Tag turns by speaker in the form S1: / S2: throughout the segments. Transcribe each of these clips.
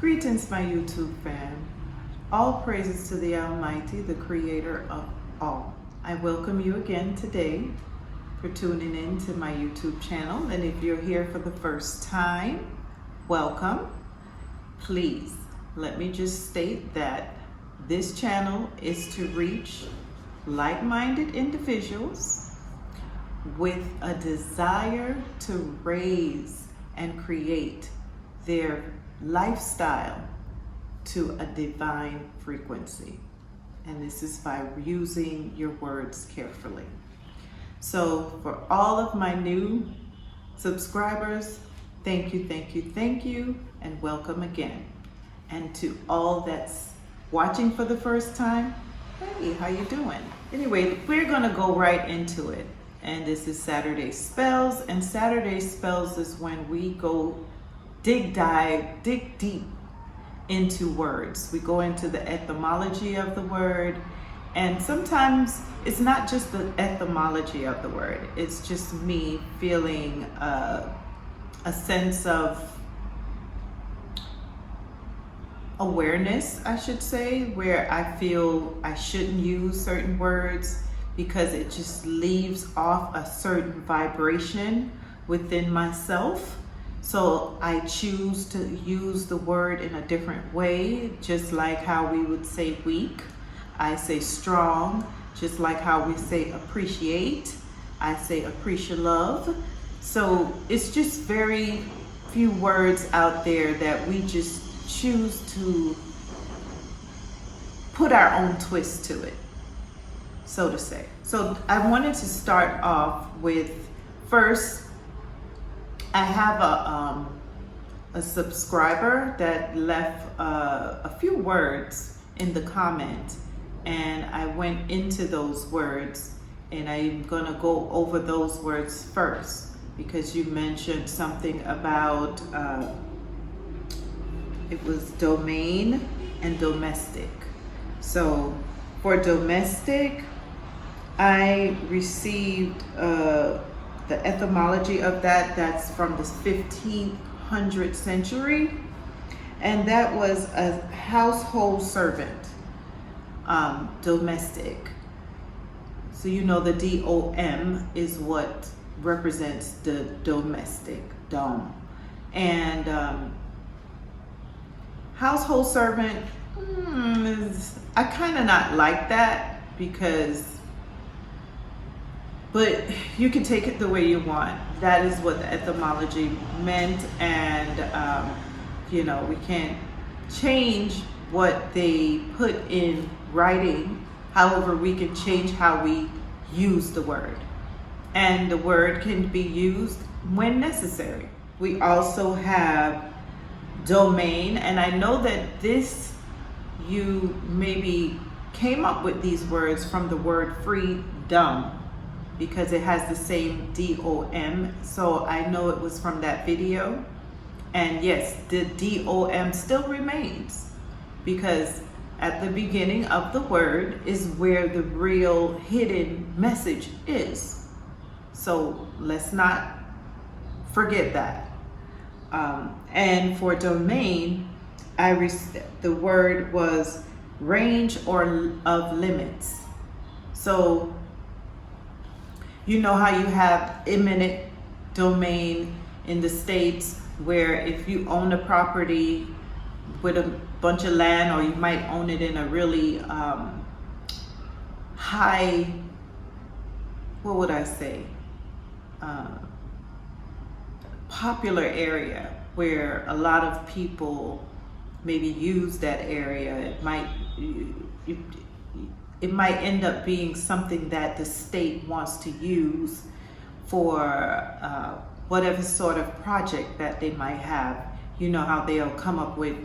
S1: Greetings, my YouTube fam. All praises to the Almighty, the creator of all. I welcome you again today for tuning in to my YouTube channel. And if you're here for the first time, welcome. Please, let me just state that this channel is to reach like-minded individuals with a desire to raise and create their lifestyle to a divine frequency. And this is by using your words carefully. So for all of my new subscribers, thank you, and welcome again. And to all that's watching for the first time, hey, how you doing? Anyway, we're gonna go right into it. And this is Saturday Spells, and Saturday Spells is when we go dig deep into words. We go into the etymology of the word, and sometimes it's not just the etymology of the word, it's just me feeling a sense of awareness, I should say, where I feel I shouldn't use certain words because it just leaves off a certain vibration within myself. So I choose to use the word in a different way, just like how we would say weak. I say strong, just like how we say appreciate. I say appreciate love. So it's just very few words out there that we just choose to put our own twist to it, so to say. So I wanted to start off with, first, I have a subscriber that left a few words in the comment, and I went into those words, and I'm gonna go over those words first because you mentioned something about it was domain and domestic. So for domestic, I received the etymology of that's from the 1500th century, and that was a household servant, domestic. So you know the DOM is what represents the domestic, dom. And household servant, I kind of not like that because, but you can take it the way you want. That is what the etymology meant, and you know, we can't change what they put in writing. However, we can change how we use the word, and the word can be used when necessary. We also have domain, and I know that this, you maybe came up with these words from the word freedom, because it has the same DOM. So I know it was from that video. And yes, the DOM still remains, because at the beginning of the word is where the real hidden message is. So let's not forget that. And for domain, the word was range or of limits. So you know how you have eminent domain in the States, where if you own a property with a bunch of land, or you might own it in a really high, what would I say, popular area where a lot of people maybe use that area, it might end up being something that the state wants to use for whatever sort of project that they might have. You know how they'll come up with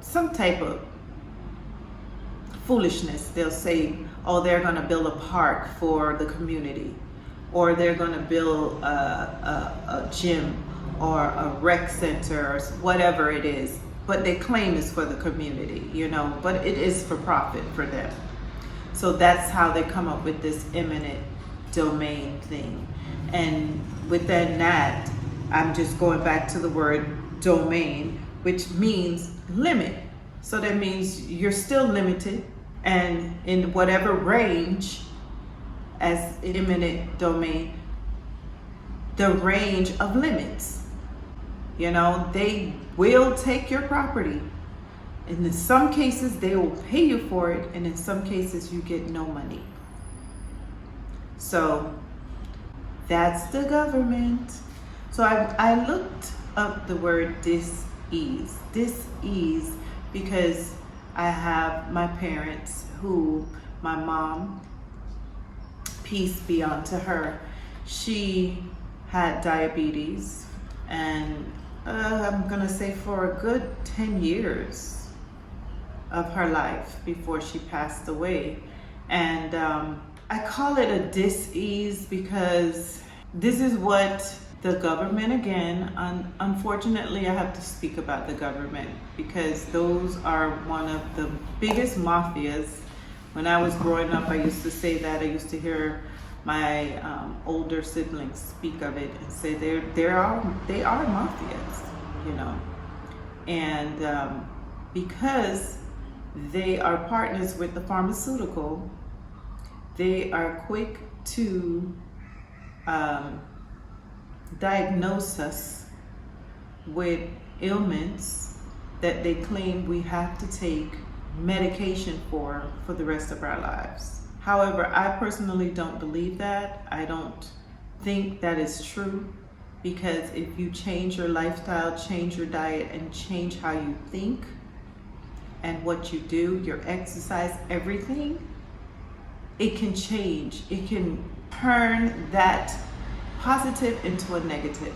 S1: some type of foolishness. They'll say, oh, they're gonna build a park for the community, or they're gonna build a gym or a rec center, or whatever it is. But they claim it's for the community, you know, but it is for profit for them. So that's how they come up with this eminent domain thing. And within that, I'm just going back to the word domain, which means limit. So that means you're still limited, and in whatever range, as eminent domain, the range of limits. You know, they will take your property. And in some cases, they will pay you for it, and in some cases, you get no money. So that's the government. So I looked up the word dis-ease. Dis-ease because I have my parents who, my mom, peace be unto her, she had diabetes, and I'm gonna say for a good 10 years of her life before she passed away. And I call it a dis-ease because this is what the government, again, unfortunately I have to speak about the government because those are one of the biggest mafias. When I was growing up, I used to say that. I used to hear my older siblings speak of it and say they are mafias, you know. And because they are partners with the pharmaceutical, they are quick to diagnose us with ailments that they claim we have to take medication for the rest of our lives. However, I personally don't believe that. I don't think that is true, because if you change your lifestyle, change your diet, and change how you think and what you do, your exercise, everything, it can change. It can turn that positive into a negative.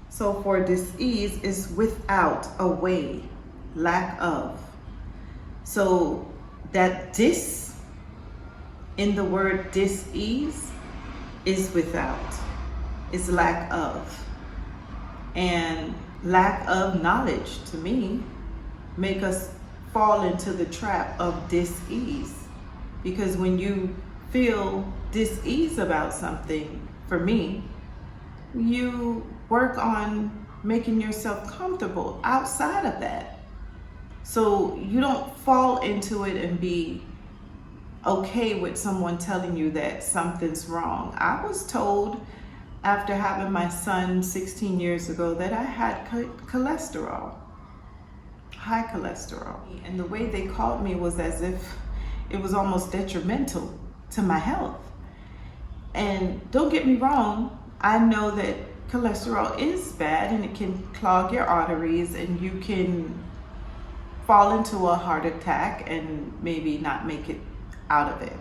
S1: So for dis-ease is without, away, lack of. So that dis in the word dis-ease is without, is lack of. And lack of knowledge, to me, make us fall into the trap of dis-ease. Because when you feel dis-ease about something, for me, you work on making yourself comfortable outside of that. So you don't fall into it and be okay with someone telling you that something's wrong. I was told after having my son 16 years ago that I had cholesterol, high cholesterol. And the way they called me was as if it was almost detrimental to my health. And don't get me wrong, I know that cholesterol is bad and it can clog your arteries and you can fall into a heart attack and maybe not make it out of it.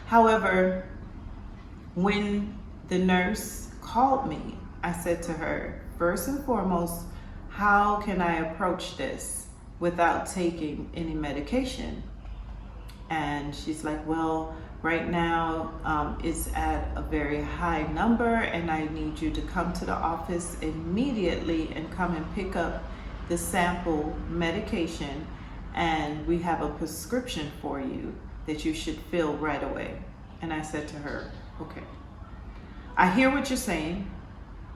S1: However, when the nurse called me, I said to her, first and foremost, how can I approach this without taking any medication? And she's like, well, right now it's at a very high number and I need you to come to the office immediately and come and pick up the sample medication, and we have a prescription for you that you should fill right away. And I said to her, okay, I hear what you're saying.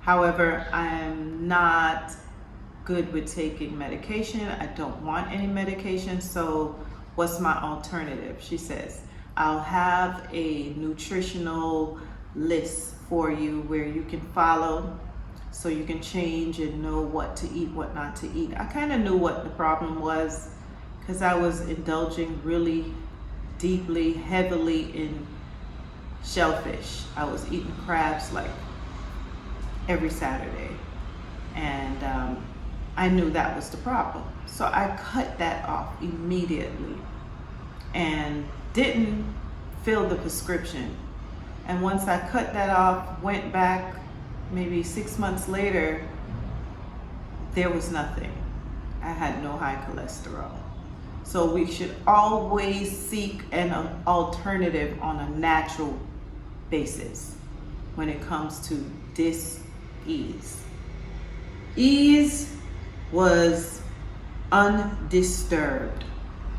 S1: However, I'm not good with taking medication. I don't want any medication. So what's my alternative? She says, I'll have a nutritional list for you where you can follow so you can change and know what to eat, what not to eat. I kind of knew what the problem was because I was indulging really deeply, heavily in shellfish. I was eating crabs like every Saturday. And I knew that was the problem. So I cut that off immediately and didn't fill the prescription. And once I cut that off, went back maybe 6 months later, there was nothing. I had no high cholesterol. So we should always seek an alternative on a natural basis when it comes to dis-ease. Ease was undisturbed.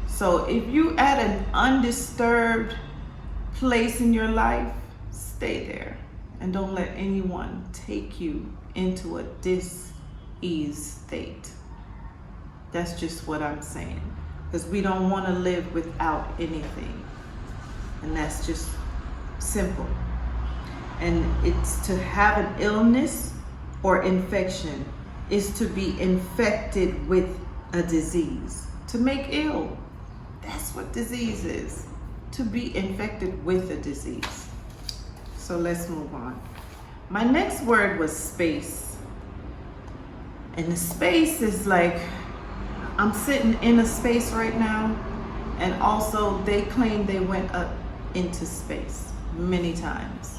S1: So if you at an undisturbed place in your life, stay there and don't let anyone take you into a dis-ease state. That's just what I'm saying. Because we don't want to live without anything. And that's just simple. And it's to have an illness or infection is to be infected with a disease. To make ill. That's what disease is. To be infected with a disease. So let's move on. My next word was space. And the space is like, I'm sitting in a space right now, and also they claim they went up into space many times.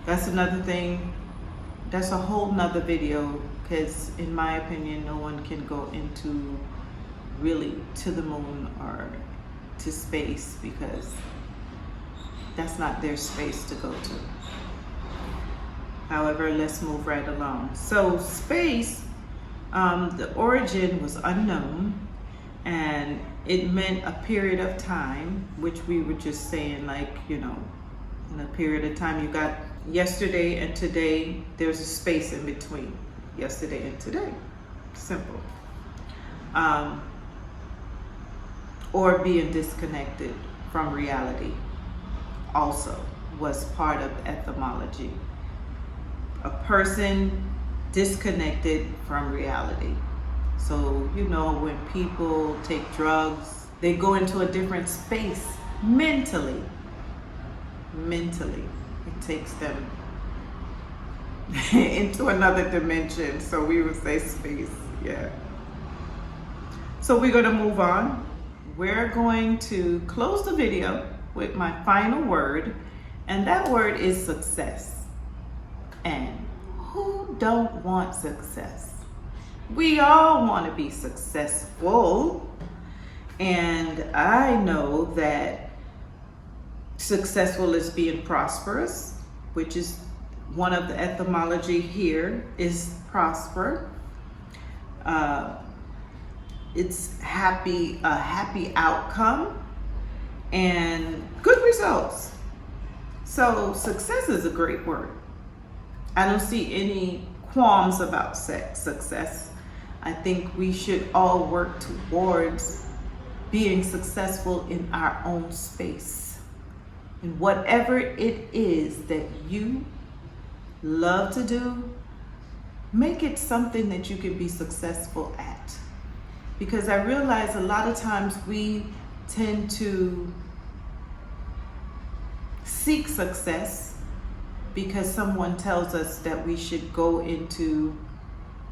S1: That's another thing. That's a whole nother video, because in my opinion, no one can go into really to the moon or to space, because that's not their space to go to. However, let's move right along. So space, the origin was unknown, and it meant a period of time, which we were just saying, like, you know, in a period of time, you got yesterday and today, there's a space in between yesterday and today. Simple. Or being disconnected from reality also was part of etymology. A person disconnected from reality. So, you know, when people take drugs, they go into a different space mentally. Mentally, it takes them into another dimension. So we would say space, yeah. So we're going to move on. We're going to close the video with my final word, and that word is success. And who don't want success? We all want to be successful, and I know that successful is being prosperous, which is one of the etymology here is prosper. It's happy, a happy outcome and good results. So success is a great word. I don't see any qualms about success. I think we should all work towards being successful in our own space. And whatever it is that you love to do, make it something that you can be successful at. Because I realize a lot of times we tend to seek success because someone tells us that we should go into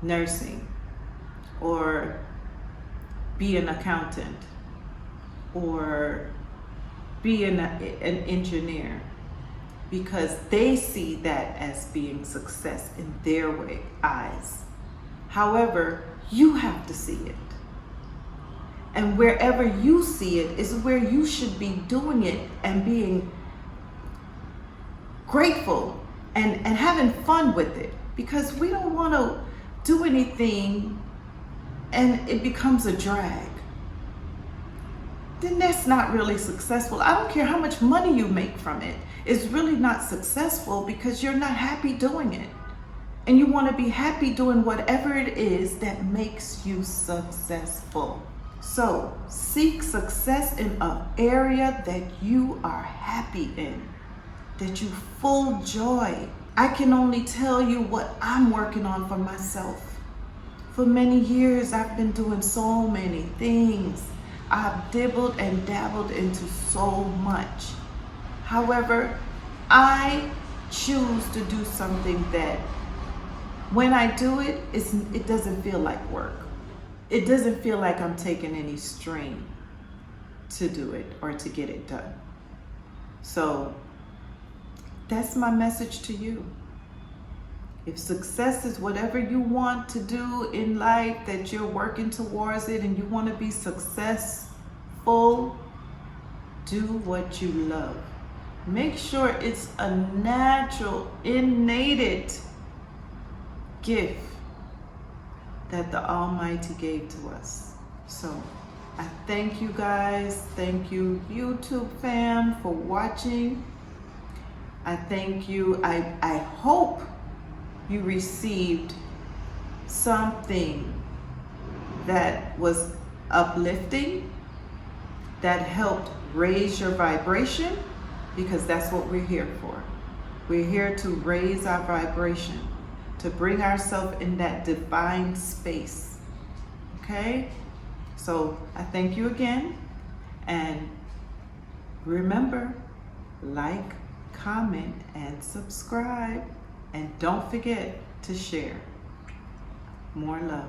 S1: nursing or be an accountant or be an engineer, because they see that as being success in their eyes. However, you have to see it. And wherever you see it is where you should be doing it and being grateful and having fun with it, because we don't want to do anything and it becomes a drag. Then that's not really successful. I don't care how much money you make from it. It's really not successful because you're not happy doing it. And you want to be happy doing whatever it is that makes you successful. So seek success in an area that you are happy in, that you full joy. I can only tell you what I'm working on for myself. For many years, I've been doing so many things. I've dibbled and dabbled into so much. However, I choose to do something that when I do it, it doesn't feel like work. It doesn't feel like I'm taking any strain to do it or to get it done. So that's my message to you. If success is whatever you want to do in life, that you're working towards it and you want to be successful, do what you love. Make sure it's a natural, innate gift that the Almighty gave to us. So I thank you guys. Thank you, YouTube fam, for watching. I thank you. I hope you received something that was uplifting, that helped raise your vibration, because that's what we're here for. We're here to raise our vibration, to bring ourselves in that divine space. Okay? So I thank you again, and remember, like, comment, and subscribe, and don't forget to share. More love.